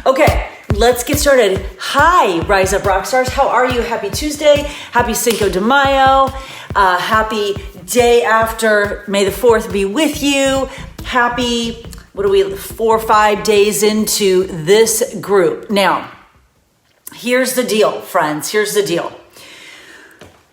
Okay, let's get started. Hi, Rise Up Rockstars. How are you? Happy Tuesday. Happy Cinco de Mayo. Happy day after. May the 4th be with you. Happy, 4 or 5 days into this group. Now, here's the deal, friends. Here's the deal.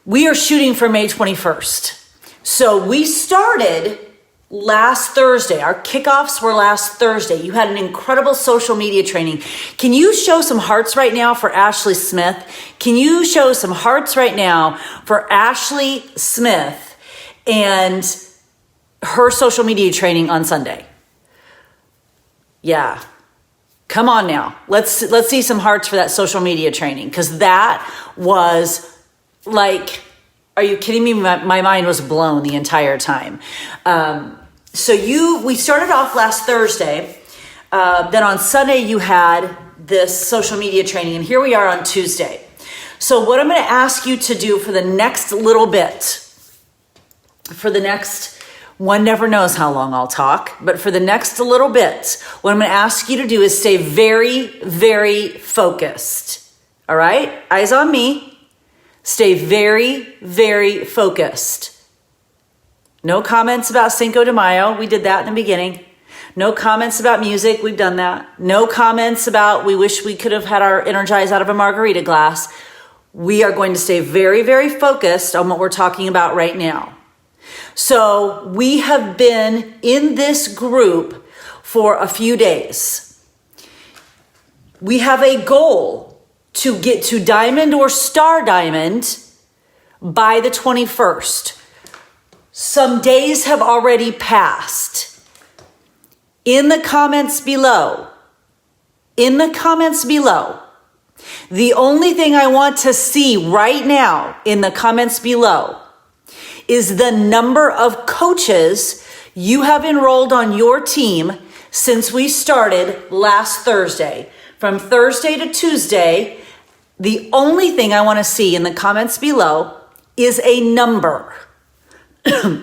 We are shooting for May 21st. So we started last Thursday. Our kickoffs were last Thursday. You had an incredible social media training. Can you show some hearts right now for Ashley Smith? Can you show some hearts right now for Ashley Smith and her social media training on Sunday? Yeah. Come on now. Let's see some hearts for that social media training, because that was like, are you kidding me? My mind was blown the entire time. We started off last Thursday. Then on Sunday, you had this social media training, and here we are on Tuesday. So what I'm going to ask you to do for the next little bit, one never knows how long I'll talk, but for the next little bit, what I'm going to ask you to do is stay very, very focused. All right? Eyes on me. Stay very, very focused. No comments about Cinco de Mayo. We did that in the beginning. No comments about music. We've done that. No comments about we wish we could have had our Energize out of a margarita glass. We are going to stay very, very focused on what we're talking about right now. So we have been in this group for a few days. We have a goal to get to diamond or star diamond by the 21st. Some days have already passed. In the comments below, the only thing I want to see right now in the comments below is the number of coaches you have enrolled on your team since we started last Thursday. From Thursday to Tuesday, the only thing I want to see in the comments below is a number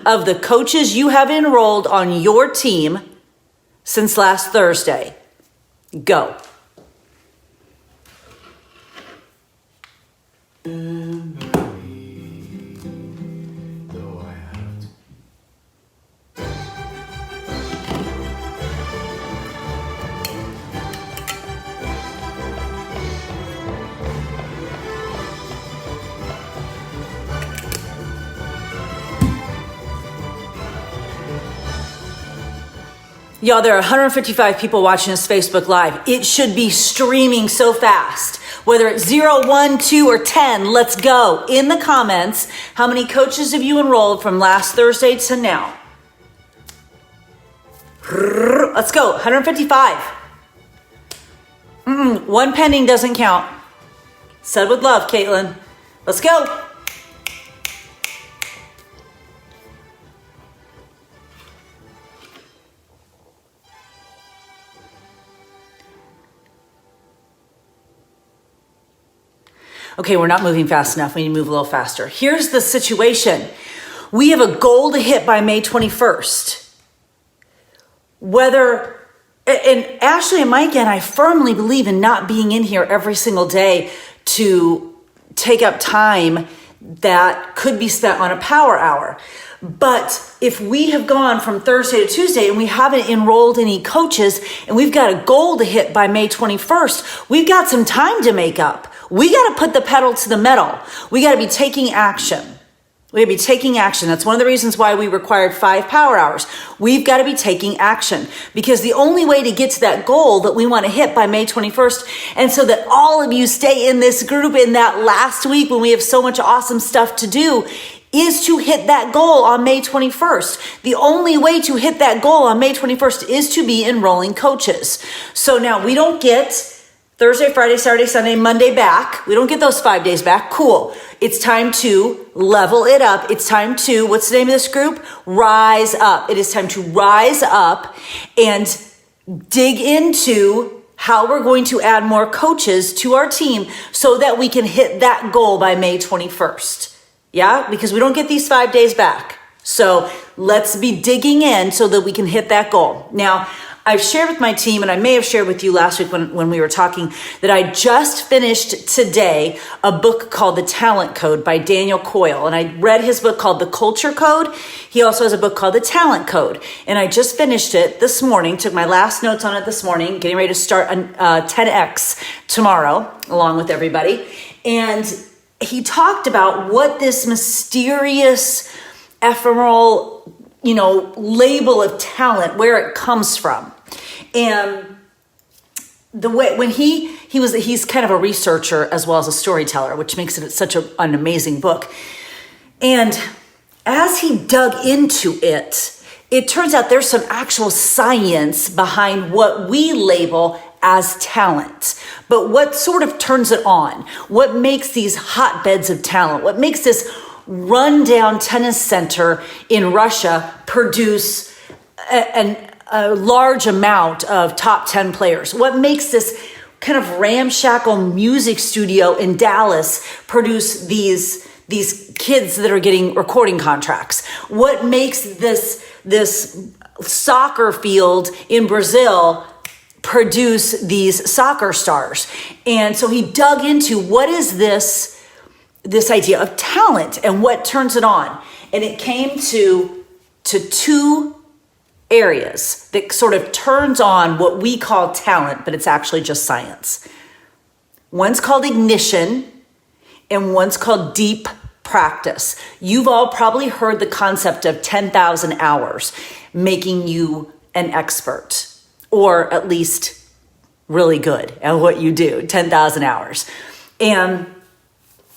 of the coaches you have enrolled on your team since last Thursday. Go. Y'all, there are 155 people watching this Facebook Live. It should be streaming so fast. Whether it's 0, 1, 2, or 10, let's go. In the comments, how many coaches have you enrolled from last Thursday to now? Let's go, 155. One pending doesn't count. Said with love, Caitlin. Let's go. Okay, we're not moving fast enough. We need to move a little faster. Here's the situation. We have a goal to hit by May 21st. And Ashley and Mike and I firmly believe in not being in here every single day to take up time that could be spent on a power hour. But if we have gone from Thursday to Tuesday and we haven't enrolled any coaches and we've got a goal to hit by May 21st, we've got some time to make up. We got to put the pedal to the metal. We got to be taking action. That's one of the reasons why we required 5 power hours. We've got to be taking action, because the only way to get to that goal that we want to hit by May 21st, and so that all of you stay in this group in that last week when we have so much awesome stuff to do, is to hit that goal on May 21st. The only way to hit that goal on May 21st is to be enrolling coaches. So now we don't get Thursday, Friday, Saturday, Sunday, Monday back. We don't get those 5 days back. Cool. It's time to level it up. It's time to, what's the name of this group? Rise up. It is time to rise up and dig into how we're going to add more coaches to our team so that we can hit that goal by May 21st. Yeah, because we don't get these 5 days back. So let's be digging in so that we can hit that goal. Now, I've shared with my team, and I may have shared with you last week when we were talking, that I just finished today a book called The Talent Code by Daniel Coyle. And I read his book called The Culture Code. He also has a book called The Talent Code. And I just finished it this morning, took my last notes on it this morning, getting ready to start 10X tomorrow, along with everybody. And he talked about what this mysterious, ephemeral, label of talent, where it comes from. And the way, when he's kind of a researcher as well as a storyteller, which makes it such an amazing book. And as he dug into it, it turns out there's some actual science behind what we label as talent. But what sort of turns it on? What makes these hotbeds of talent? What makes this rundown tennis center in Russia produce a large amount of top 10 players? What makes this kind of ramshackle music studio in Dallas produce these kids that are getting recording contracts? What makes this soccer field in Brazil produce these soccer stars? And so he dug into what is this idea of talent and what turns it on. And it came to two areas that sort of turns on what we call talent, but it's actually just science. One's called ignition and one's called deep practice. You've all probably heard the concept of 10,000 hours making you an expert, or at least really good at what you do, 10,000 hours. And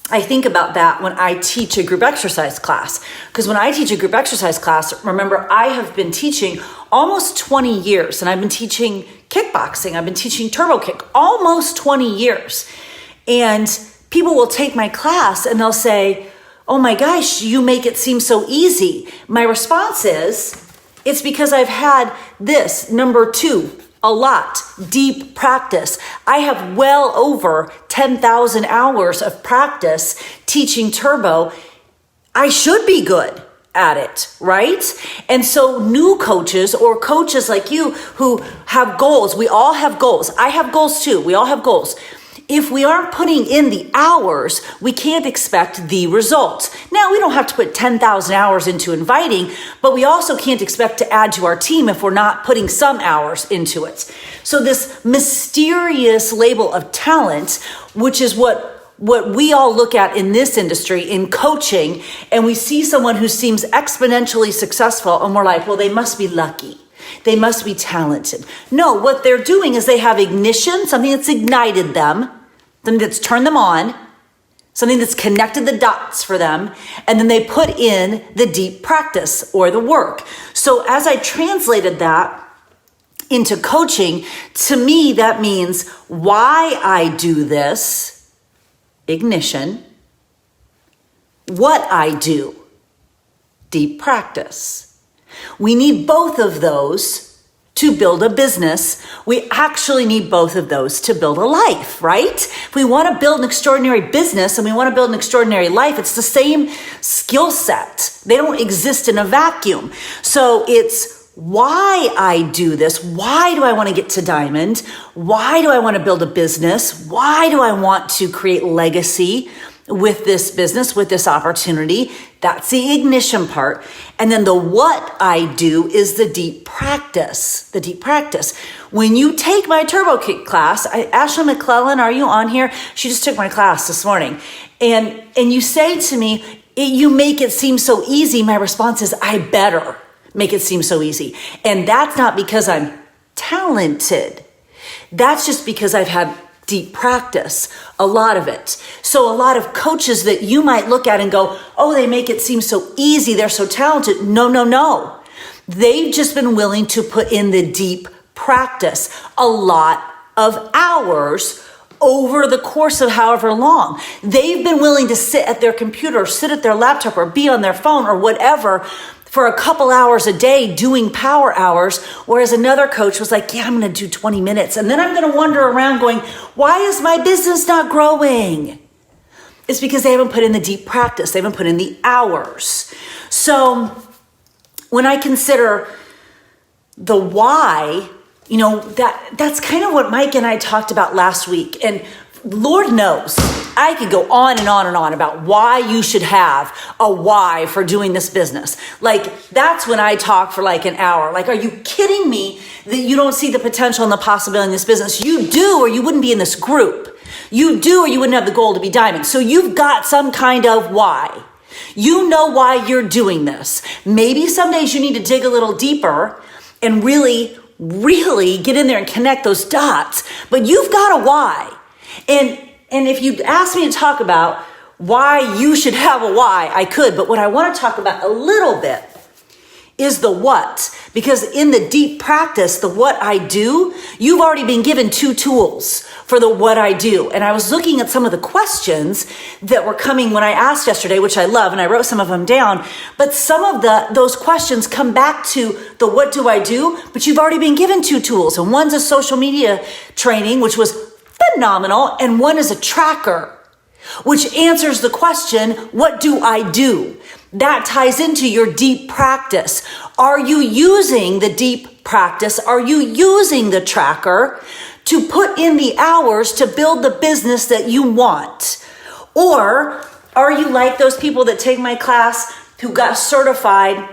I think about that when I teach a group exercise class. Because when I teach a group exercise class, remember, I have been teaching almost 20 years, and I've been teaching kickboxing. I've been teaching turbo kick almost 20 years. And people will take my class and they'll say, "Oh my gosh, you make it seem so easy." My response is, it's because I've had this, number 2, a lot, deep practice. I have well over 10,000 hours of practice teaching turbo. I should be good at it, right? And so new coaches or coaches like you who have goals, we all have goals. I have goals too. We all have goals. If we aren't putting in the hours, we can't expect the results. Now, we don't have to put 10,000 hours into inviting, but we also can't expect to add to our team if we're not putting some hours into it. So this mysterious label of talent, which is what we all look at in this industry, in coaching, and we see someone who seems exponentially successful, and we're like, well, they must be lucky. They must be talented. No, what they're doing is they have ignition, something that's ignited them, something that's turned them on, something that's connected the dots for them, and then they put in the deep practice or the work. So as I translated that into coaching, to me, that means why I do this, ignition, what I do, deep practice. We need both of those to build a business. We actually need both of those to build a life, right? If we want to build an extraordinary business and we want to build an extraordinary life, it's the same skill set. They don't exist in a vacuum. So it's why I do this. Why do I want to get to diamond? Why do I want to build a business? Why do I want to create legacy with this business, with this opportunity? That's the ignition part. And then the what I do is the deep practice, When you take my turbo kick class, Ashley McClellan, are you on here? She just took my class this morning. And you say to me, you make it seem so easy. My response is, I better make it seem so easy. And that's not because I'm talented. That's just because I've had deep practice, a lot of it. So a lot of coaches that you might look at and go, oh, they make it seem so easy, they're so talented. No. They've just been willing to put in the deep practice, a lot of hours over the course of however long. They've been willing to sit at their computer, or sit at their laptop, or be on their phone or whatever for a couple hours a day doing power hours, whereas another coach was like, yeah, I'm going to do 20 minutes. And then I'm going to wander around going, why is my business not growing? It's because they haven't put in the deep practice. They haven't put in the hours. So when I consider the why that's kind of what Mike and I talked about last week. And Lord knows I could go on and on and on about why you should have a why for doing this business. Like, that's when I talk for like an hour. Like, are you kidding me that you don't see the potential and the possibility in this business? You do, or you wouldn't be in this group. You do, or you wouldn't have the goal to be diamond. So you've got some kind of why. You know why you're doing this. Maybe some days you need to dig a little deeper and really get in there and connect those dots. But you've got a why. And if you ask me to talk about why you should have a why, I could. But what I want to talk about a little bit is the what. Because in the deep practice, the what I do, you've already been given 2 tools for the what I do. And I was looking at some of the questions that were coming when I asked yesterday, which I love, and I wrote some of them down. But some of those questions come back to the what do I do? But you've already been given 2 tools. And one's a social media training, which was phenomenal. And one is a tracker, which answers the question, what do I do? That ties into your deep practice. Are you using the deep practice? Are you using the tracker to put in the hours to build the business that you want? Or are you like those people that take my class who got certified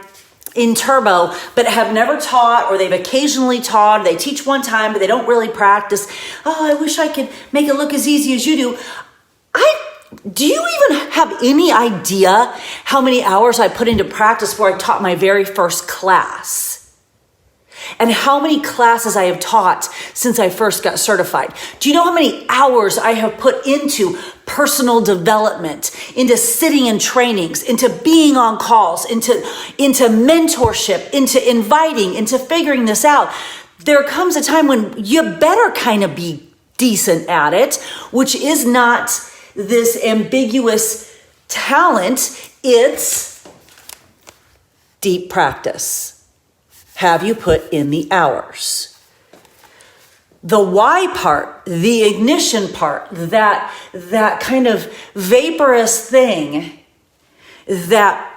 in Turbo, but have never taught, or they've occasionally taught, they teach one time, but they don't really practice? Oh, I wish I could make it look as easy as you do. Do you even have any idea how many hours I put into practice before I taught my very first class? And how many classes I have taught since I first got certified? Do you know how many hours I have put into personal development, into sitting in trainings, into being on calls, into mentorship, into inviting, into figuring this out? There comes a time when you better kind of be decent at it, which is not this ambiguous talent. It's deep practice. Have you put in the hours? The why part, the ignition part, that kind of vaporous thing that,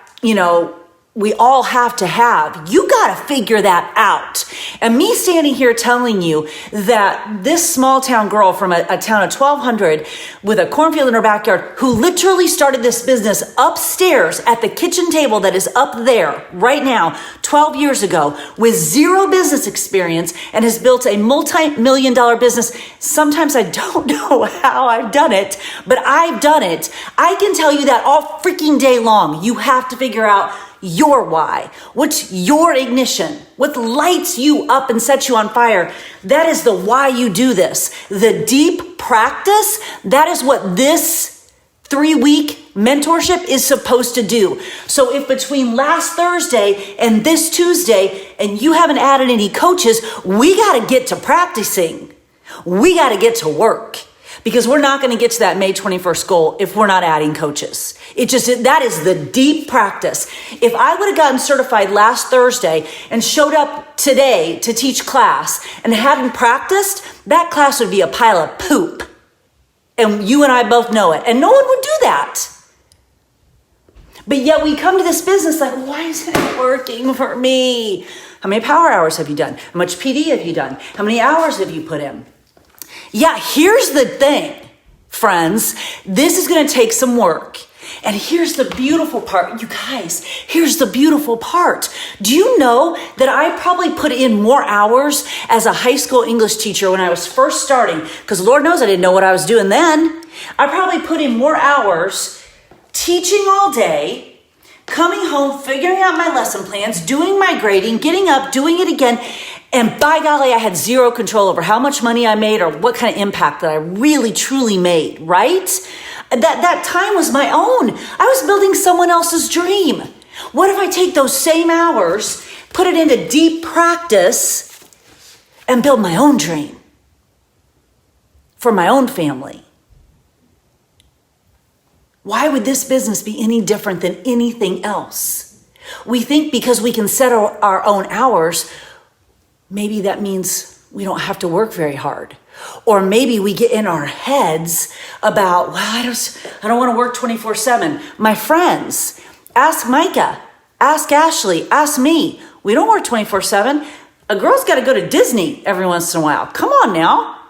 we all have to have. You got to figure that out. And me standing here telling you that this small town girl from a town of 1,200 with a cornfield in her backyard, who literally started this business upstairs at the kitchen table that is up there right now, 12 years ago, with 0 business experience, and has built a multi-million-dollar business. Sometimes I don't know how I've done it, but I've done it. I can tell you that all freaking day long. You have to figure out your why. What's your ignition? What lights you up and sets you on fire? That is the why you do this. The deep practice, that is what this 3-week mentorship is supposed to do. So if between last Thursday and this Tuesday, and you haven't added any coaches, we got to get to practicing. We got to get to work. Because we're not going to get to that May 21st goal if we're not adding coaches. That is the deep practice. If I would have gotten certified last Thursday and showed up today to teach class and hadn't practiced, that class would be a pile of poop. And you and I both know it. And no one would do that. But yet we come to this business like, why isn't it working for me? How many power hours have you done? How much PD have you done? How many hours have you put in? Yeah, here's the thing, friends. This is going to take some work. And here's the beautiful part. You guys, here's the beautiful part. Do you know that I probably put in more hours as a high school English teacher when I was first starting? Because Lord knows I didn't know what I was doing then. I probably put in more hours teaching all day, coming home, figuring out my lesson plans, doing my grading, getting up, doing it again. And by golly, I had 0 control over how much money I made or what kind of impact that I really, truly made, right? That time was my own. I was building someone else's dream. What if I take those same hours, put it into deep practice, and build my own dream for my own family? Why would this business be any different than anything else? We think because we can set our own hours, maybe that means we don't have to work very hard. Or maybe we get in our heads about, well, I don't want to work 24/7. My friends, ask Micah, ask Ashley, ask me. We don't work 24/7. A girl's got to go to Disney every once in a while. Come on now.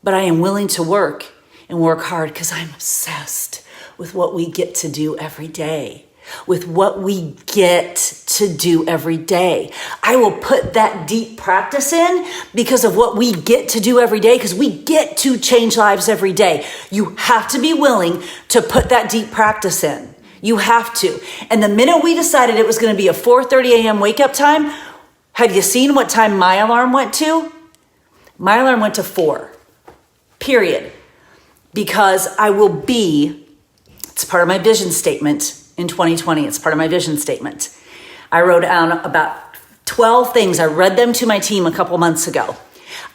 But I am willing to work and work hard because I'm obsessed with what we get to do every day. With what we get to do every day. I will put that deep practice in because of what we get to do every day, because we get to change lives every day. You have to be willing to put that deep practice in. You have to. And the minute we decided it was going to be a 4:30 a.m. wake up time, have you seen what time my alarm went to? My alarm went to 4, period. Because I will be, it's part of my vision statement in 2020. It's part of my vision statement. I wrote down about 12 things. I read them to my team a couple months ago.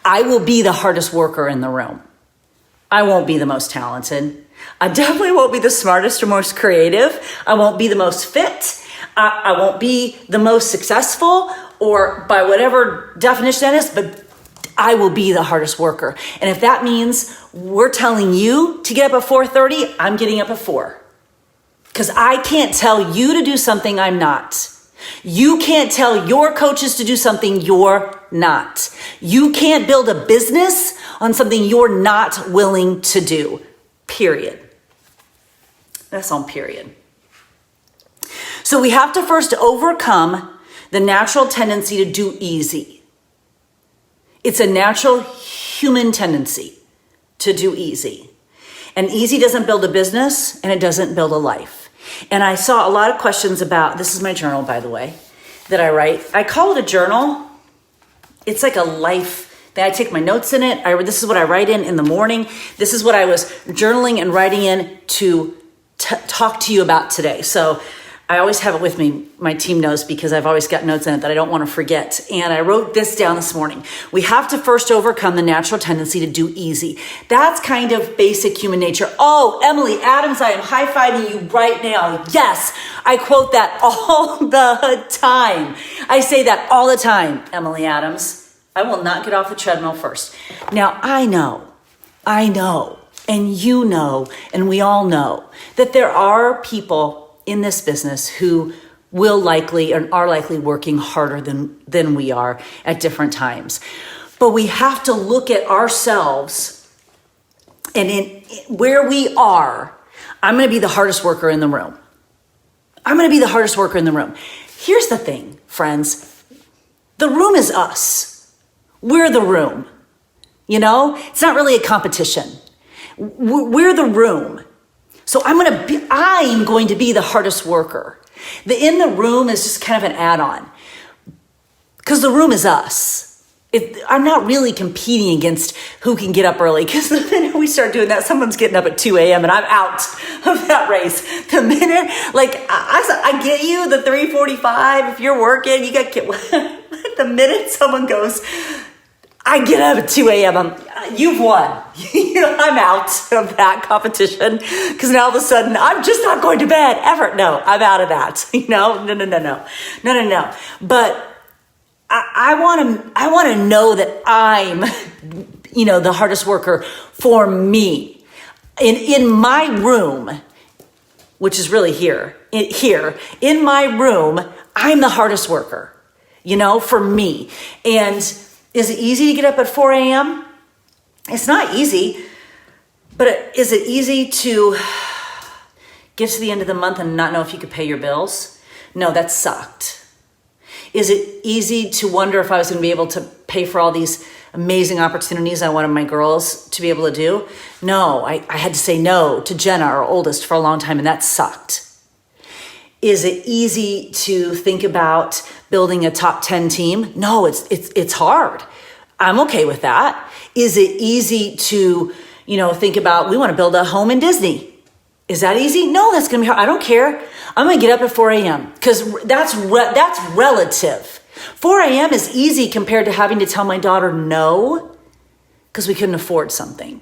I will be the hardest worker in the room. I won't be the most talented. I definitely won't be the smartest or most creative. I won't be the most fit. I won't be the most successful, or by whatever definition that is, but I will be the hardest worker. And if that means we're telling you to get up at 4:30, I'm getting up at 4. Because I can't tell you to do something I'm not. You can't tell your coaches to do something you're not. You can't build a business on something you're not willing to do. Period. That's on period. So we have to first overcome the natural tendency to do easy. It's a natural human tendency to do easy. And easy doesn't build a business, and it doesn't build a life. And I saw a lot of questions about, this is my journal, by the way, that I write. I call it a journal. It's like a life that I take my notes in it. This is what I write in the morning. This is what I was journaling and writing in to talk to you about today. So I always have it with me. My team knows because I've always got notes in it that I don't want to forget. And I wrote this down this morning. We have to first overcome the natural tendency to do easy. That's kind of basic human nature. Oh, Emily Adams, I am high-fiving you right now. Yes, I quote that all the time. I say that all the time, Emily Adams. I will not get off the treadmill first. Now, I know, and you know, and we all know that there are people in this business who will likely and are likely working harder than we are at different times. But we have to look at ourselves and in where we are. I'm going to be the hardest worker in the room. I'm going to be the hardest worker in the room. Here's the thing, friends. The room is us. We're the room. You know, it's not really a competition. We're the room. So I'm going to be the hardest worker. The in the room is just kind of an add-on because the room is us. I'm not really competing against who can get up early, because the minute we start doing that, someone's getting up at 2 a.m. and I'm out of that race. The minute, like I get you, the 3:45, if you're working, you got the minute someone goes, I get up at 2 a.m. You've won. I'm out of that competition because now all of a sudden I'm just not going to bed ever. No, I'm out of that. No. But I want to know that I'm, the hardest worker for me in my room, which is really here in my room. I'm the hardest worker, for me. And is it easy to get up at 4 a.m.? It's not easy, but is it easy to get to the end of the month and not know if you could pay your bills? No, that sucked. Is it easy to wonder if I was going to be able to pay for all these amazing opportunities I wanted my girls to be able to do? No, I had to say no to Jenna, our oldest, for a long time, and that sucked. Is it easy to think about building a top 10 team? No, it's hard. I'm okay with that. Is it easy to, think about, we want to build a home in Disney? Is that easy? No, that's going to be hard. I don't care. I'm going to get up at 4 a.m. because that's relative. 4 a.m. is easy compared to having to tell my daughter no because we couldn't afford something.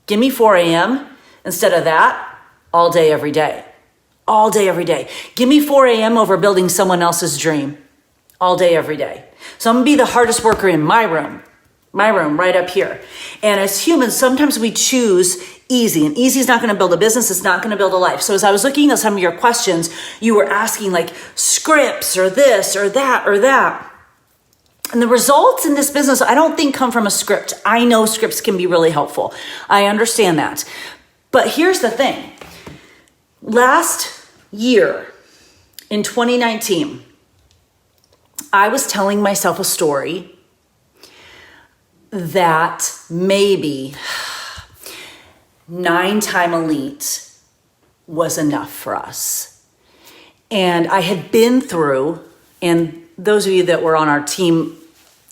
Give me 4 a.m. instead of that all day, every day. All day, every day. Give me 4 a.m. over building someone else's dream. All day, every day. So I'm going to be the hardest worker in my room right up here. And as humans, sometimes we choose easy. And easy is not going to build a business. It's not going to build a life. So as I was looking at some of your questions, you were asking like scripts or this or that or that. And the results in this business, I don't think come from a script. I know scripts can be really helpful. I understand that. But here's the thing. Last year, in 2019, I was telling myself a story that maybe 9-time elite was enough for us. And I had been through, and those of you that were on our team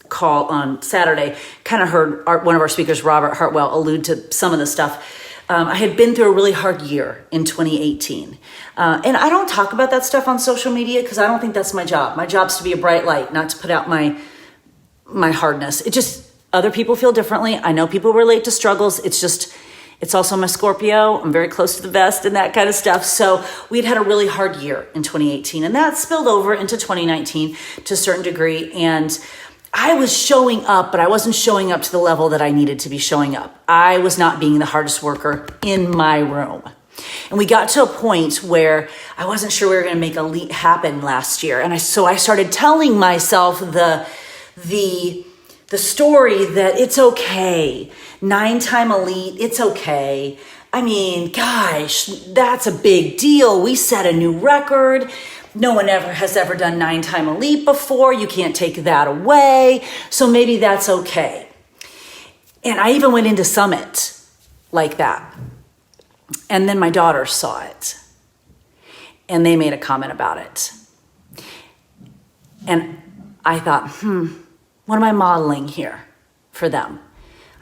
call on Saturday kind of heard one of our speakers, Robert Hartwell, allude to some of the stuff. I had been through a really hard year in 2018. And I don't talk about that stuff on social media because I don't think that's my job. My job's to be a bright light, not to put out my hardness. It just, other people feel differently. I know people relate to struggles. It's also my Scorpio. I'm very close to the vest and that kind of stuff. So we'd had a really hard year in 2018, and that spilled over into 2019 to a certain degree. And I was showing up, but I wasn't showing up to the level that I needed to be showing up. I was not being the hardest worker in my room. And we got to a point where I wasn't sure we were going to make elite happen last year. And so I started telling myself the story that it's okay. 9-time elite, it's okay. I mean, gosh, that's a big deal. We set a new record. No one has ever done 9-time elite before. You can't take that away. So maybe that's okay. And I even went into Summit like that. And then my daughters saw it. And they made a comment about it. And I thought, what am I modeling here for them?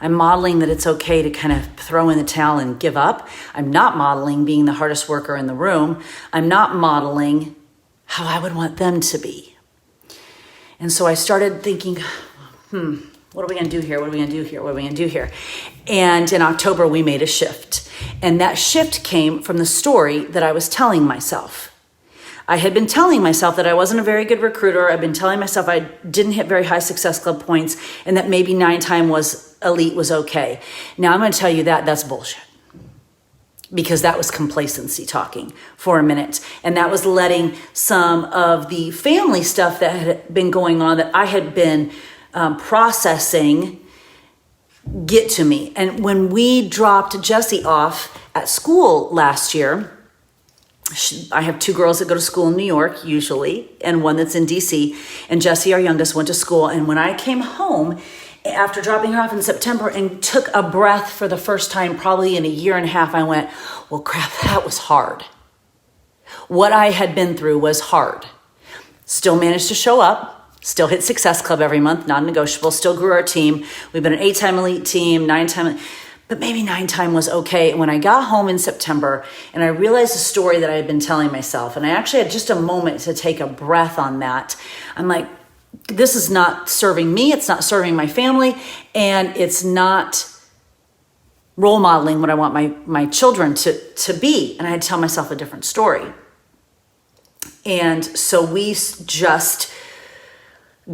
I'm modeling that it's okay to kind of throw in the towel and give up. I'm not modeling being the hardest worker in the room. I'm not modeling how I would want them to be. And so I started thinking, what are we going to do here? What are we going to do here? What are we going to do here? And in October, we made a shift. And that shift came from the story that I was telling myself. I had been telling myself that I wasn't a very good recruiter. I've been telling myself I didn't hit very high Success Club points and that maybe 9-time elite was okay. Now I'm going to tell you that that's bullshit, because that was complacency talking for a minute. And that was letting some of the family stuff that had been going on that I had been processing get to me. And when we dropped Jessie off at school last year, I have 2 girls that go to school in New York usually, and one that's in DC. And Jessie, our youngest, went to school. And when I came home after dropping her off in September and took a breath for the first time, probably in a year and a half, I went, well, crap, that was hard. What I had been through was hard. Still managed to show up, still hit Success Club every month, non-negotiable, still grew our team. We've been an 8-time elite team, 9-time, but maybe 9-time was okay. And when I got home in September and I realized the story that I had been telling myself, and I actually had just a moment to take a breath on that, I'm like, this is not serving me, it's not serving my family, and it's not role modeling what I want my children to be. And I had to tell myself a different story. And so we just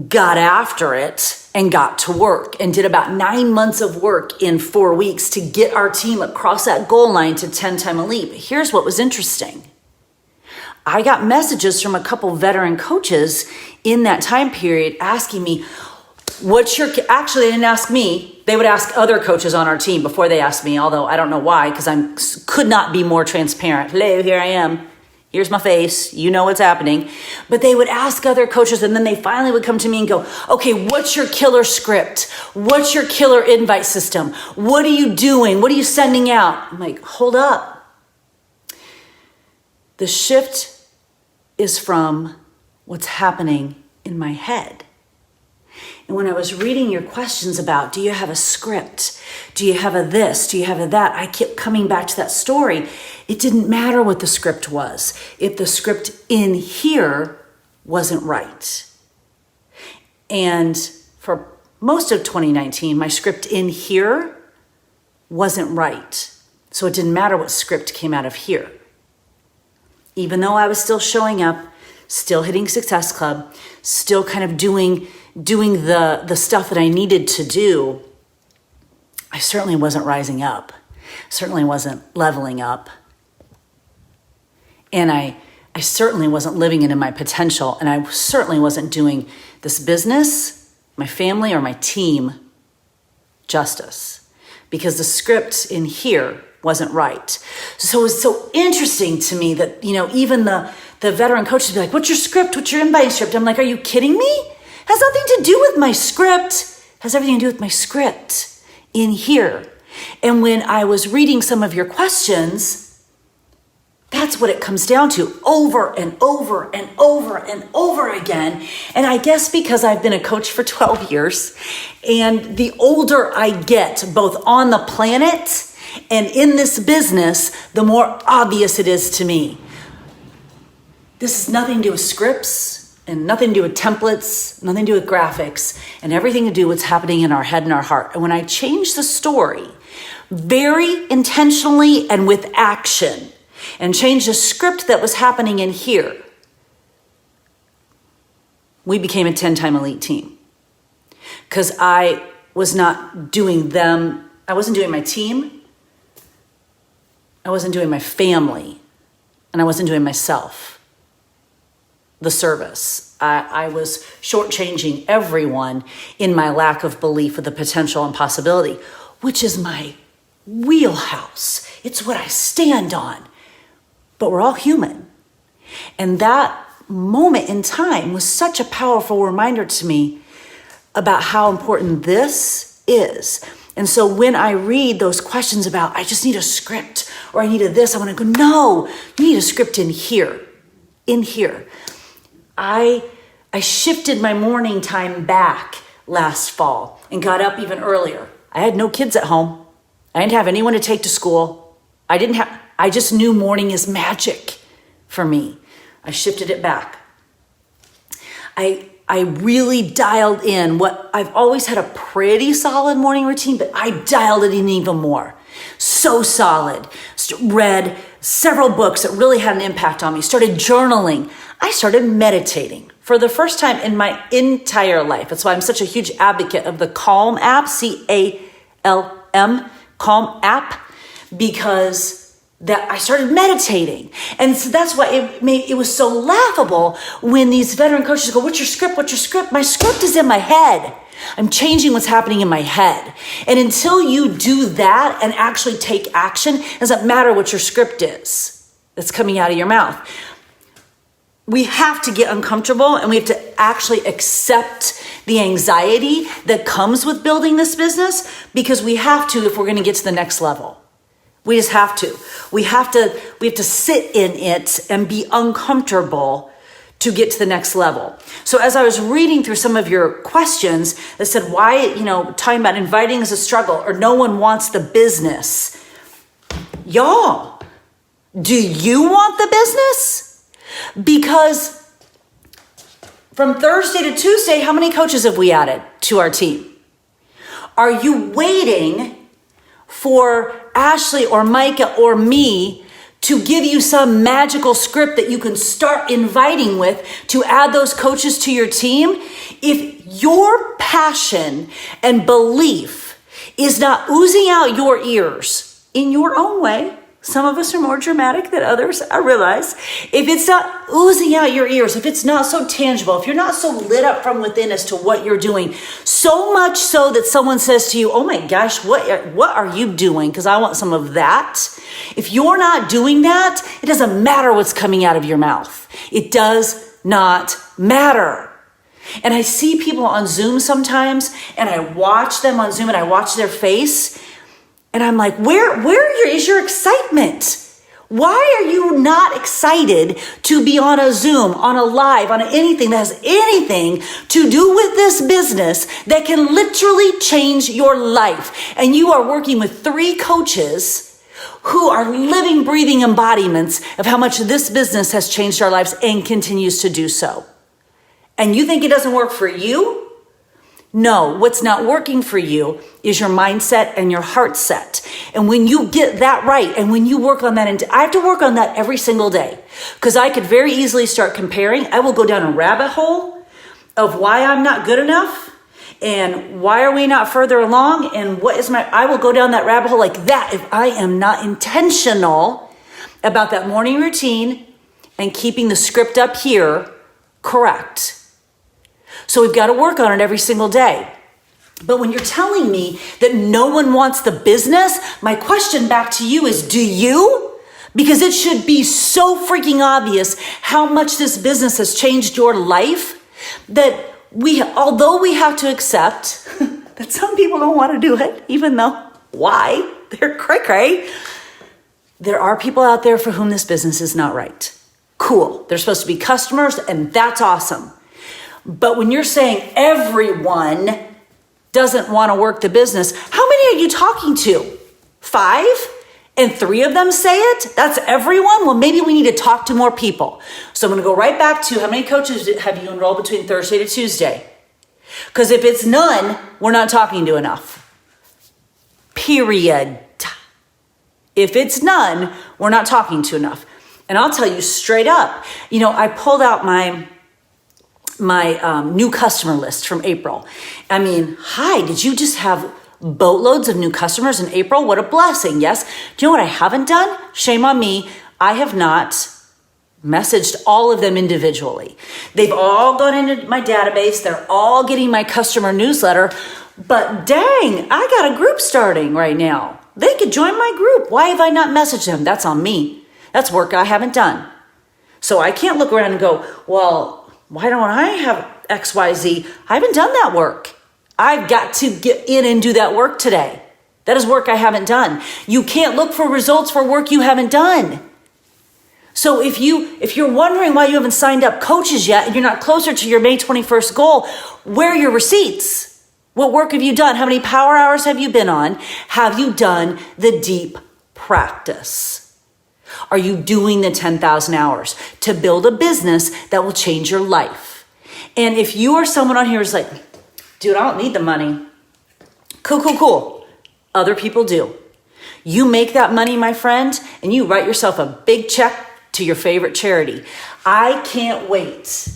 got after it and got to work and did about 9 months of work in 4 weeks to get our team across that goal line to 10-time elite. But here's what was interesting. I got messages from a couple veteran coaches in that time period asking me, actually they didn't ask me, they would ask other coaches on our team before they asked me, although I don't know why, because I could not be more transparent. Hello, here I am. Here's my face. You know what's happening. But they would ask other coaches, and then they finally would come to me and go, okay, what's your killer script? What's your killer invite system? What are you doing? What are you sending out? I'm like, hold up. The shift is from what's happening in my head. And when I was reading your questions about, do you have a script? Do you have a this? Do you have a that? I kept coming back to that story. It didn't matter what the script was if the script in here wasn't right. And for most of 2019, my script in here wasn't right. So it didn't matter what script came out of here. Even though I was still showing up, still hitting Success Club, still kind of doing the stuff that I needed to do, I certainly wasn't rising up. Certainly wasn't leveling up. And I certainly wasn't living into my potential. And I certainly wasn't doing this business my family or my team justice, because the script in here wasn't right. So it was so interesting to me that, even the veteran coaches would be like, what's your script? What's your inviting script? I'm like, are you kidding me? It has nothing to do with my script. It has everything to do with my script in here. And when I was reading some of your questions, that's what it comes down to over and over and over and over again. And I guess because I've been a coach for 12 years, and the older I get, both on the planet and in this business, the more obvious it is to me. This has nothing to do with scripts and nothing to do with templates, nothing to do with graphics, and everything to do with what's happening in our head and our heart. And when I change the story very intentionally and with action, and change the script that was happening in here, we became a 10-time elite team. Because I was not doing them. I wasn't doing my team. I wasn't doing my family. And I wasn't doing myself the service. I was shortchanging everyone in my lack of belief of the potential and possibility, which is my wheelhouse. It's what I stand on. But we're all human. And that moment in time was such a powerful reminder to me about how important this is. And so when I read those questions about, I just need a script, or I need a this, I want to go, no, you need a script in here. In here. I shifted my morning time back last fall and got up even earlier. I had no kids at home. I didn't have anyone to take to school. I just knew morning is magic for me. I shifted it back. I really dialed in what I've always had a pretty solid morning routine, but I dialed it in even more. So solid. Read several books that really had an impact on me. Started journaling. I started meditating for the first time in my entire life. That's why I'm such a huge advocate of the Calm app, CALM, Calm app, because that I started meditating. And so that's why it was so laughable when these veteran coaches go, what's your script? What's your script? My script is in my head. I'm changing what's happening in my head. And until you do that and actually take action, it doesn't matter what your script is that's coming out of your mouth. We have to get uncomfortable, and we have to actually accept the anxiety that comes with building this business, because we have to if we're going to get to the next level. We just have to. We have to sit in it and be uncomfortable to get to the next level. So as I was reading through some of your questions that said, why, talking about inviting is a struggle, or no one wants the business. Y'all, do you want the business? Because from Thursday to Tuesday, how many coaches have we added to our team? Are you waiting for Ashley or Micah or me to give you some magical script that you can start inviting with to add those coaches to your team? If your passion and belief is not oozing out your ears in your own way, some of us are more dramatic than others, I realize. If it's not oozing out your ears, if it's not so tangible, if you're not so lit up from within as to what you're doing, so much so that someone says to you, oh my gosh, what are you doing? Because I want some of that. If you're not doing that, it doesn't matter what's coming out of your mouth. It does not matter. And I see people on Zoom sometimes, and I watch them on Zoom, and I watch their face, and I'm like, where is your excitement? Why are you not excited to be on a Zoom, on a live, on anything that has anything to do with this business that can literally change your life? And you are working with 3 coaches who are living, breathing embodiments of how much this business has changed our lives and continues to do so. And you think it doesn't work for you? No, what's not working for you is your mindset and your heart set. And when you get that right, and when you work on that, and I have to work on that every single day, because I could very easily start comparing. I will go down a rabbit hole of why I'm not good enough, and why are we not further along, and I will go down that rabbit hole like that if I am not intentional about that morning routine and keeping the script up here correct. So we've got to work on it every single day. But when you're telling me that no one wants the business, my question back to you is, do you? Because it should be so freaking obvious how much this business has changed your life that although we have to accept that some people don't want to do it, even though, why? They're cray-cray. There are people out there for whom this business is not right. Cool. They're supposed to be customers, and that's awesome. But when you're saying everyone doesn't want to work the business, how many are you talking to? 5? And 3 of them say it? That's everyone? Well, maybe we need to talk to more people. So I'm going to go right back to how many coaches have you enrolled between Thursday to Tuesday? Because if it's none, we're not talking to enough. Period. If it's none, we're not talking to enough. And I'll tell you straight up, I pulled out my new customer list from April. I mean, hi, did you just have boatloads of new customers in April? What a blessing. Yes. Do you know what I haven't done? Shame on me. I have not messaged all of them individually. They've all gone into my database. They're all getting my customer newsletter. But dang, I got a group starting right now. They could join my group. Why have I not messaged them? That's on me. That's work I haven't done. So I can't look around and go, well, why don't I have XYZ? I haven't done that work. I've got to get in and do that work today. That is work I haven't done. You can't look for results for work you haven't done. So if you're wondering why you haven't signed up coaches yet and you're not closer to your May 21st goal, where are your receipts? What work have you done? How many power hours have you been on? Have you done the deep practice? Are you doing the 10,000 hours to build a business that will change your life? And if you are someone on here who's like, dude, I don't need the money. Cool. Other people do. You make that money, my friend, and you write yourself a big check to your favorite charity. I can't wait.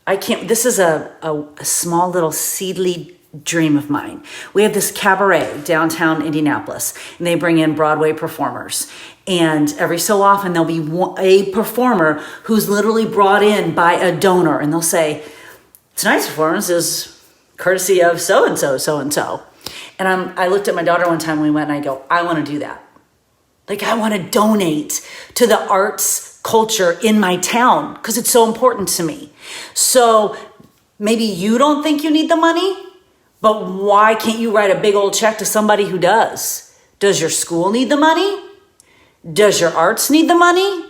This is a small little seedly dream of mine. We have this cabaret downtown Indianapolis, and they bring in Broadway performers. And every so often there'll be a performer who's literally brought in by a donor, and they'll say, tonight's performance is courtesy of so-and-so, so-and-so. And I looked at my daughter one time when we went, and I go, I want to do that. Like, I want to donate to the arts culture in my town because it's so important to me. So maybe you don't think you need the money, but why can't you write a big old check to somebody who does? Does your school need the money? Does your arts need the money?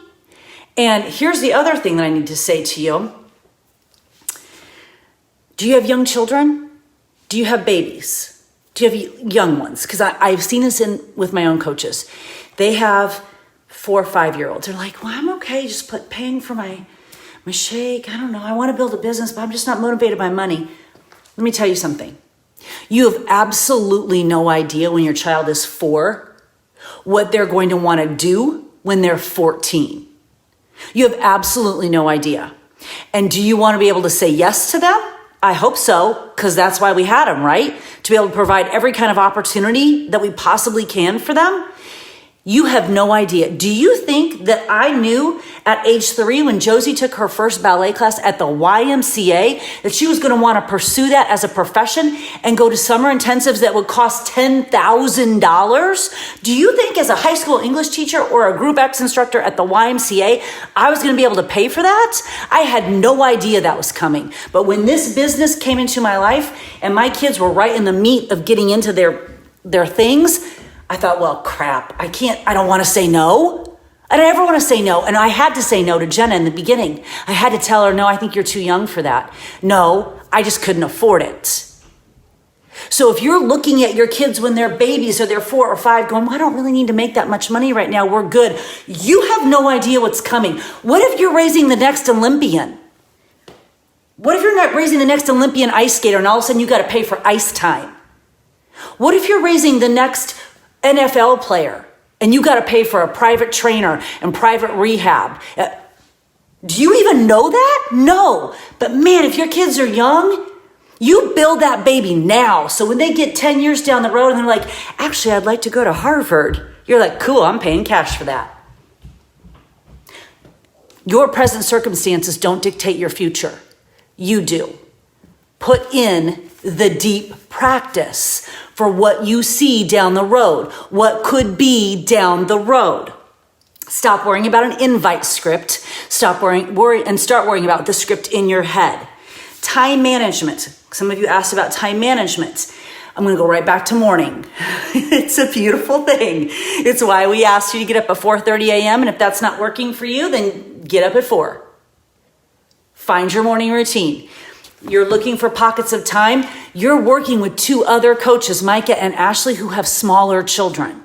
And here's the other thing that I need to say to you. Do you have young children? Do you have babies? Do you have young ones? Because I've seen this with my own coaches. They have 4 or 5-year-olds. They're like, well, I'm okay just paying for my shake. I don't know. I want to build a business, but I'm just not motivated by money. Let me tell you something. You have absolutely no idea when your child is 4 what they're going to want to do when they're 14. You have absolutely no idea. And do you want to be able to say yes to them? I hope so, because that's why we had them, right? To be able to provide every kind of opportunity that we possibly can for them. You have no idea. Do you think that I knew at age 3 when Josie took her first ballet class at the YMCA that she was going to want to pursue that as a profession and go to summer intensives that would cost $10,000? Do you think as a high school English teacher or a Group X instructor at the YMCA, I was going to be able to pay for that? I had no idea that was coming. But when this business came into my life and my kids were right in the meat of getting into their things, I thought, well, crap, I don't want to say no. I don't ever want to say no. And I had to say no to Jenna in the beginning. I had to tell her, no, I think you're too young for that. No, I just couldn't afford it. So if you're looking at your kids when they're babies or they're 4 or 5 going, well, I don't really need to make that much money right now. We're good. You have no idea what's coming. What if you're raising the next Olympian? What if you're not raising the next Olympian ice skater and all of a sudden you got to pay for ice time? What if you're raising the next NFL player and you got to pay for a private trainer and private rehab? Do you even know that? No. But man, if your kids are young, you build that baby now. So when they get 10 years down the road and they're like, actually, I'd like to go to Harvard. You're like, cool, I'm paying cash for that. Your present circumstances don't dictate your future. You do. put in the deep practice for what you see down the road, what could be down the road. Stop worrying about an invite script. Stop worrying and start worrying about the script in your head. Time management. Some of you asked about time management. I'm going to go right back to morning. It's a beautiful thing. It's why we asked you to get up at 4:30 a.m. And if that's not working for you, then get up at 4. Find your morning routine. You're looking for pockets of time. You're working with 2 other coaches, Micah and Ashley, who have smaller children.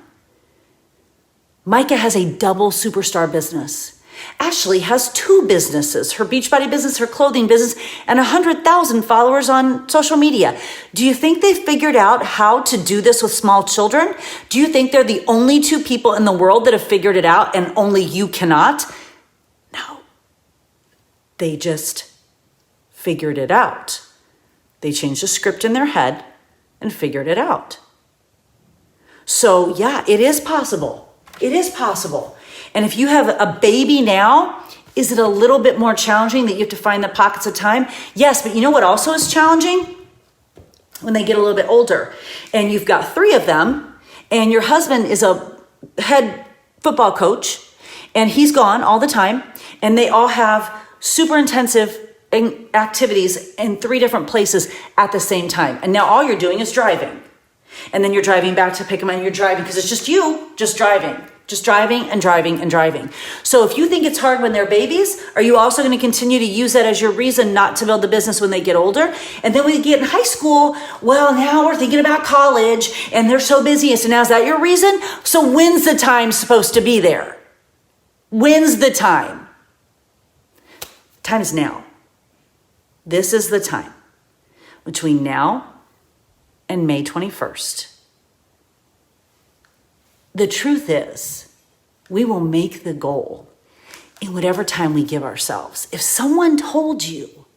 Micah has a double superstar business. Ashley has 2 businesses, her Beachbody business, her clothing business, and 100,000 followers on social media. Do you think they figured out how to do this with small children? Do you think they're the only 2 people in the world that have figured it out and only you cannot? No. They just figured it out. They changed the script in their head and figured it out. So yeah, it is possible. It is possible. And if you have a baby now, is it a little bit more challenging that you have to find the pockets of time? Yes, but you know what also is challenging? When they get a little bit older and you've got 3 of them and your husband is a head football coach and he's gone all the time and they all have super intensive activities in 3 different places at the same time. And now all you're doing is driving. And then you're driving back to pick them up and you're driving because it's just you, just driving and driving and driving. So if you think it's hard when they're babies, are you also going to continue to use that as your reason not to build the business when they get older? And then when we get in high school, well, now we're thinking about college and they're so busy. So now is that your reason? So when's the time supposed to be there? When's the time? Time is now. This is the time between now and May 21st. The truth is, we will make the goal in whatever time we give ourselves. If someone told you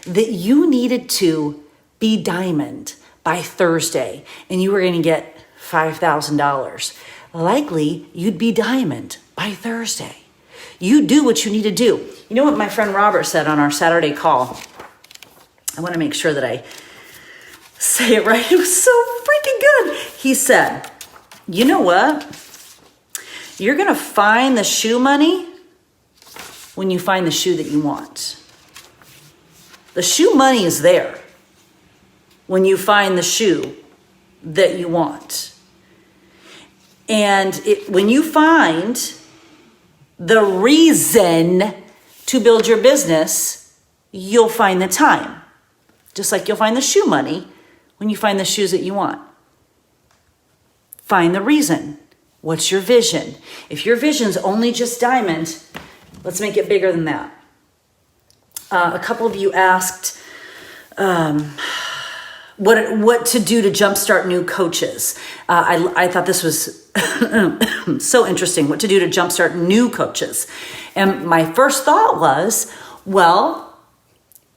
that you needed to be diamond by Thursday and you were going to get $5,000, likely you'd be diamond by Thursday. You do what you need to do. You know what my friend Robert said on our Saturday call? I want to make sure that I say it right. It was so freaking good. He said, you know what? You're going to find the shoe money when you find the shoe that you want. The shoe money is there when you find the shoe that you want. And when you find the reason to build your business, you'll find the time. Just like you'll find the shoe money when you find the shoes that you want. Find the reason. What's your vision? If your vision's only just diamond, let's make it bigger than that. A couple of you asked what to do to jumpstart new coaches. I thought this was so interesting, what to do to jumpstart new coaches. And my first thought was, well,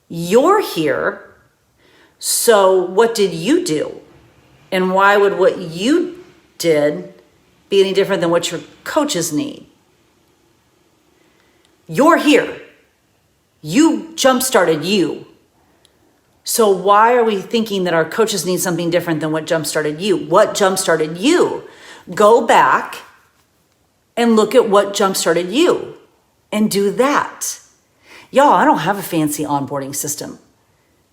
you're here, so what did you do? And why would what you did be any different than what your coaches need? You're here. You jump-started you. So why are we thinking that our coaches need something different than what jump-started you? What jump-started you? Go back and look at what jump-started you and do that. Y'all, I don't have a fancy onboarding system.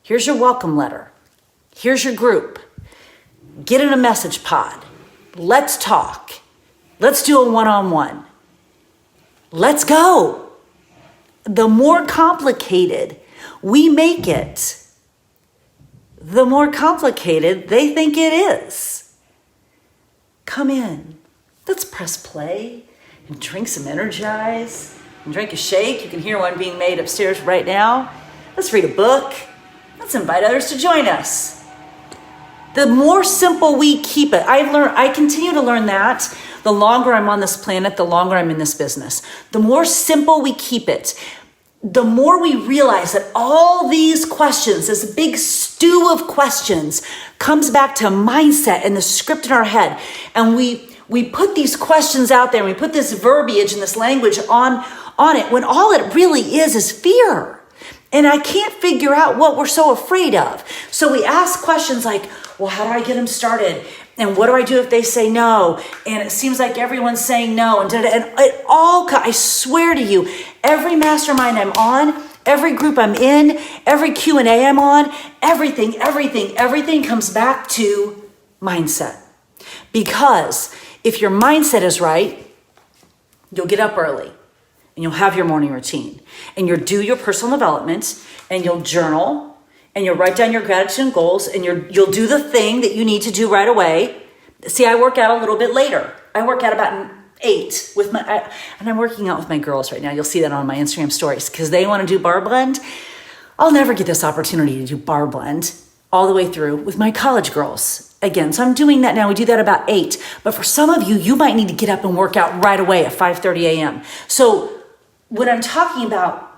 Here's your welcome letter. Here's your group. Get in a message pod. Let's talk. Let's do a one-on-one. Let's go. The more complicated we make it, the more complicated they think it is. Come in. Let's press play and drink some Energize and drink a shake. You can hear one being made upstairs right now. Let's read a book. Let's invite others to join us. The more simple we keep it, I continue to learn that the longer I'm on this planet, the longer I'm in this business. The more simple we keep it, the more we realize that all these questions, this big stew of questions, comes back to mindset and the script in our head. And we put these questions out there, and we put this verbiage and this language on it, when all it really is fear. And I can't figure out what we're so afraid of. So we ask questions like, well, how do I get them started? And what do I do if they say no? And it seems like everyone's saying no. And it all, I swear to you, every mastermind I'm on, every group I'm in, every Q&A I'm on, everything comes back to mindset. Because if your mindset is right, you'll get up early and you'll have your morning routine and you'll do your personal development and you'll journal and you'll write down your gratitude and goals and you'll do the thing that you need to do right away. See, I work out a little bit later. I work out about 8 and I'm working out with my girls right now. You'll see that on my Instagram stories because they want to do bar blend. I'll never get this opportunity to do bar blend all the way through with my college girls again. So I'm doing that now. We do that about 8. But for some of you, you might need to get up and work out right away at 5:30 a.m. So when I'm talking about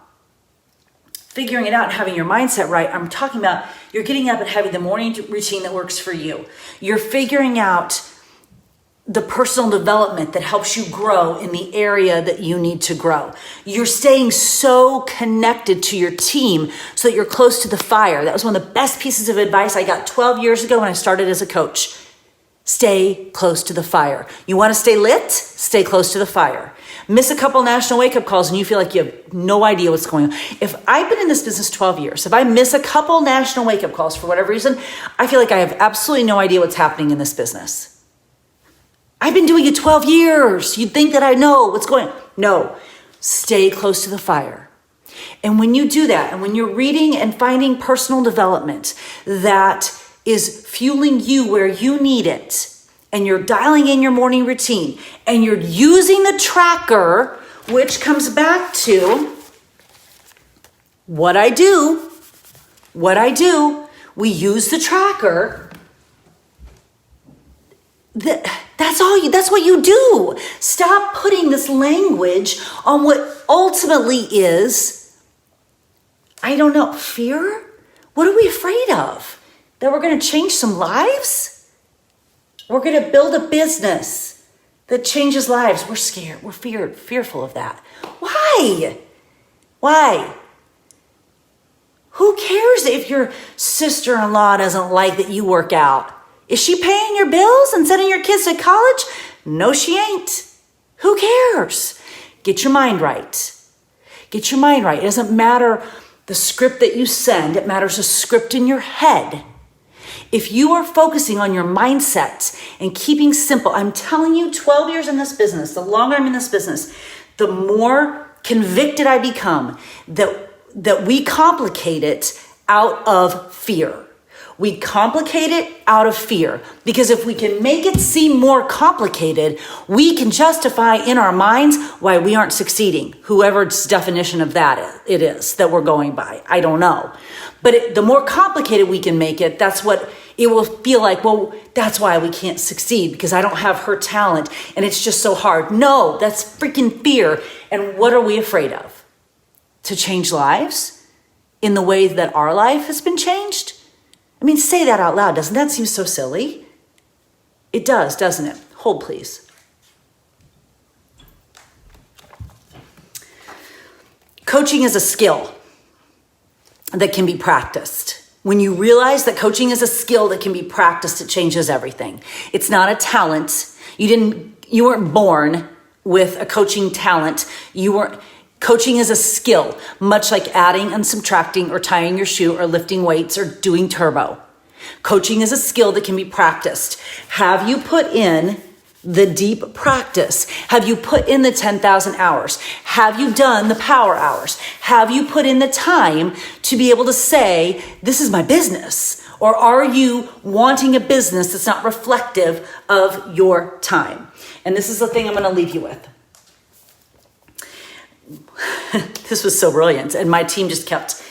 figuring it out and having your mindset right, I'm talking about you're getting up and having the morning routine that works for you. You're figuring out the personal development that helps you grow in the area that you need to grow. You're staying so connected to your team so that you're close to the fire. That was one of the best pieces of advice I got 12 years ago when I started as a coach. Stay close to the fire. You want to stay lit? Stay close to the fire. Miss a couple national wake-up calls and you feel like you have no idea what's going on. If I've been in this business 12 years, if I miss a couple national wake-up calls for whatever reason, I feel like I have absolutely no idea what's happening in this business. I've been doing it 12 years. You'd think that I know what's going on. No, stay close to the fire. And when you do that, and when you're reading and finding personal development that is fueling you where you need it, and you're dialing in your morning routine, and you're using the tracker, which comes back to what I do, we use the tracker. That's what you do. Stop putting this language on what ultimately is, I don't know, fear? What are we afraid of? That we're going to change some lives? We're going to build a business that changes lives. We're scared. We're fearful of that. Why? Who cares if your sister-in-law doesn't like that you work out? Is she paying your bills and sending your kids to college? No, she ain't. Who cares? Get your mind right. Get your mind right. It doesn't matter the script that you send. It matters the script in your head. If you are focusing on your mindset and keeping simple, I'm telling you, 12 years in this business, the longer I'm in this business, the more convicted I become that we complicate it out of fear. We complicate it out of fear because if we can make it seem more complicated, we can justify in our minds why we aren't succeeding, whoever's definition of that it is that we're going by. I don't know. But the more complicated we can make it, that's what it will feel like, well, that's why we can't succeed because I don't have her talent and it's just so hard. No, that's freaking fear. And what are we afraid of? To change lives in the way that our life has been changed? I mean, say that out loud. Doesn't that seem so silly? It does, doesn't it? Hold, please. Coaching is a skill that can be practiced. When you realize that coaching is a skill that can be practiced, it changes everything. It's not a talent. You weren't born with a coaching talent. Coaching is a skill, much like adding and subtracting or tying your shoe or lifting weights or doing turbo. Coaching is a skill that can be practiced. Have you put in the deep practice? Have you put in the 10,000 hours? Have you done the power hours? Have you put in the time to be able to say, this is my business? Or are you wanting a business that's not reflective of your time? And this is the thing I'm going to leave you with. This was so brilliant. And my team just kept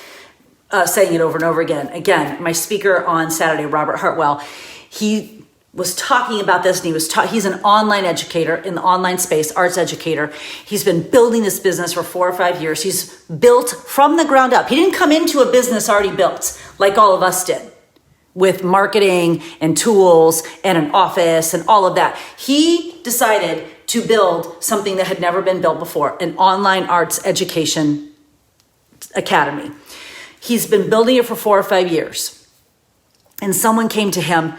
saying it over and over again. Again, my speaker on Saturday, Robert Hartwell, he was talking about this and he's an online educator in the online space, arts educator. He's been building this business for 4 or 5 years. He's built from the ground up. He didn't come into a business already built like all of us did with marketing and tools and an office and all of that. He decided to build something that had never been built before, an online arts education academy. He's been building it for 4 or 5 years. And someone came to him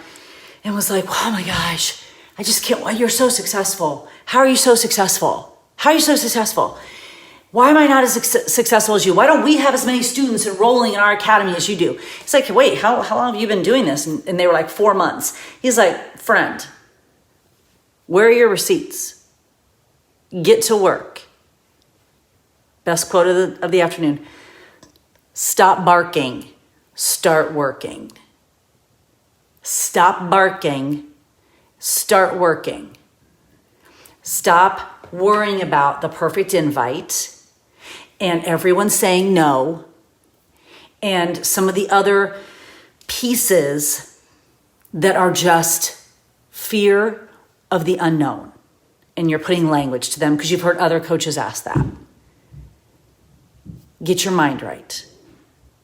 and was like, oh my gosh, I just can't, why you're so successful. How are you so successful? How are you so successful? Why am I not as successful as you? Why don't we have as many students enrolling in our academy as you do? He's like, wait, how long have you been doing this? And they were like 4 months. He's like, friend, where are your receipts? Get to work. Best quote of the afternoon. Stop barking, start working. Stop barking, start working. Stop worrying about the perfect invite and everyone saying no and some of the other pieces that are just fear of the unknown. And you're putting language to them because you've heard other coaches ask that. Get your mind right.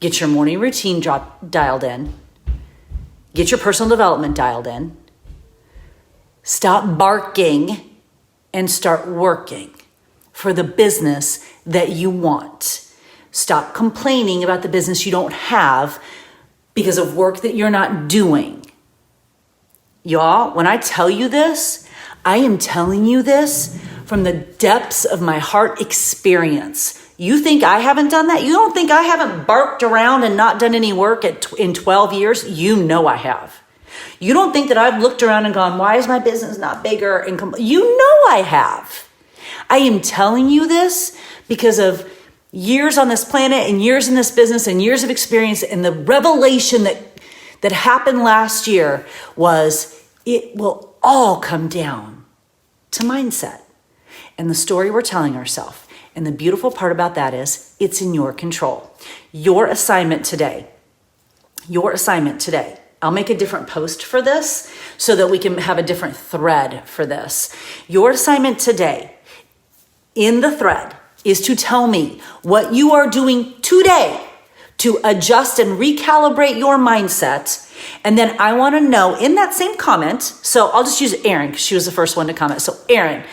Get your morning routine dialed in. Get your personal development dialed in. Stop barking and start working for the business that you want. Stop complaining about the business you don't have because of work that you're not doing. Y'all, when I tell you this, I am telling you this from the depths of my heart experience. You think I haven't done that? You don't think I haven't barked around and not done any work in 12 years? You know I have. You don't think that I've looked around and gone, why is my business not bigger? You know I have. I am telling you this because of years on this planet and years in this business and years of experience, and the revelation that happened last year was it will all come down to mindset and the story we're telling ourselves. And the beautiful part about that is it's in your control. Your assignment today, I'll make a different post for this so that we can have a different thread for this. Your assignment today in the thread is to tell me what you are doing today to adjust and recalibrate your mindset. And then I want to know in that same comment, so I'll just use Erin because she was the first one to comment. So Erin,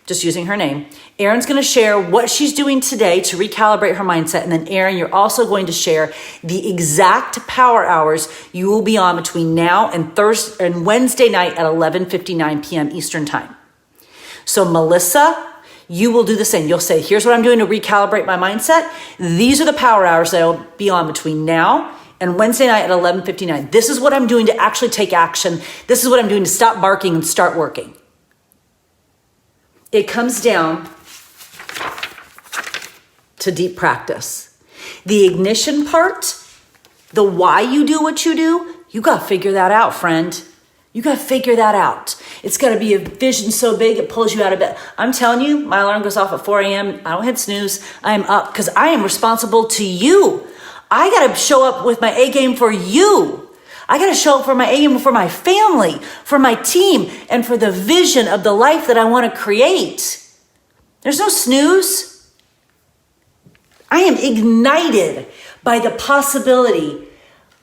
just using her name, Erin's going to share what she's doing today to recalibrate her mindset. And then Erin, you're also going to share the exact power hours you will be on between now and Thursday and Wednesday night at 11:59 p.m. Eastern time. So Melissa, you will do the same. You'll say, here's what I'm doing to recalibrate my mindset. These are the power hours that I'll be on between now and Wednesday night at 11:59. This is what I'm doing to actually take action. This is what I'm doing to stop barking and start working. It comes down to deep practice. The ignition part, the why you do what you do, you got to figure that out, friend. You got to figure that out. It's got to be a vision so big it pulls you out of bed. I'm telling you, my alarm goes off at 4 a.m. I don't hit snooze. I am up because I am responsible to you. I got to show up with my A game for you. I got to show up for my A game for my family, for my team, and for the vision of the life that I want to create. There's no snooze. I am ignited by the possibility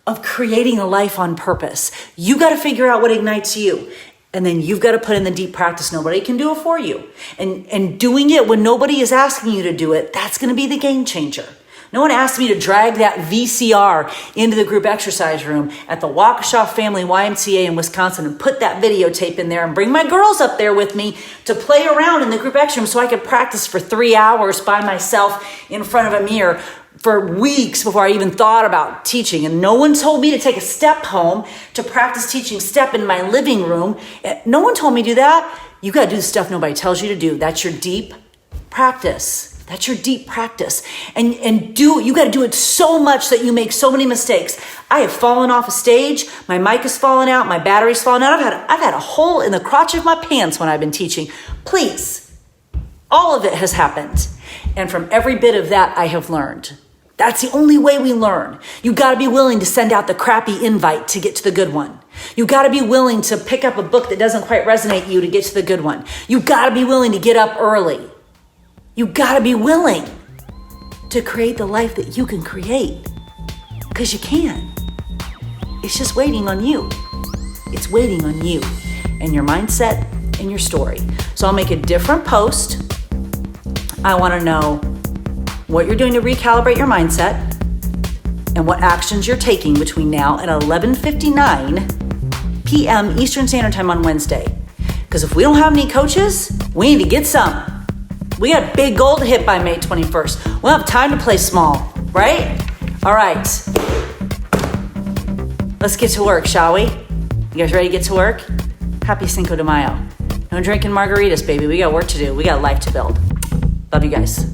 of creating a life on purpose. You got to figure out what ignites you. And then you've got to put in the deep practice. Nobody can do it for you. And doing it when nobody is asking you to do it, that's going to be the game changer. No one asked me to drag that VCR into the group exercise room at the Waukesha Family YMCA in Wisconsin and put that videotape in there and bring my girls up there with me to play around in the group exercise room so I could practice for 3 hours by myself in front of a mirror for weeks before I even thought about teaching. And no one told me to take a step home to practice teaching step in my living room. No one told me to do that. You got to do the stuff nobody tells you to do. That's your deep practice. That's your deep practice. And you got to do it so much that you make so many mistakes. I have fallen off a stage. My mic has fallen out. My battery's fallen out. I've had a hole in the crotch of my pants when I've been teaching. Please. All of it has happened. And from every bit of that, I have learned. That's the only way we learn. You got to be willing to send out the crappy invite to get to the good one. You got to be willing to pick up a book that doesn't quite resonate you to get to the good one. You got to be willing to get up early. You got to be willing to create the life that you can create, because you can. It's just waiting on you. It's waiting on you and your mindset and your story. So I'll make a different post. I want to know what you're doing to recalibrate your mindset and what actions you're taking between now and 11:59 p.m. Eastern Standard Time on Wednesday. Because if we don't have any coaches, we need to get some. We got a big goal to hit by May 21st. We'll have time to play small, right? All right. Let's get to work, shall we? You guys ready to get to work? Happy Cinco de Mayo. No drinking margaritas, baby. We got work to do. We got life to build. Love you guys.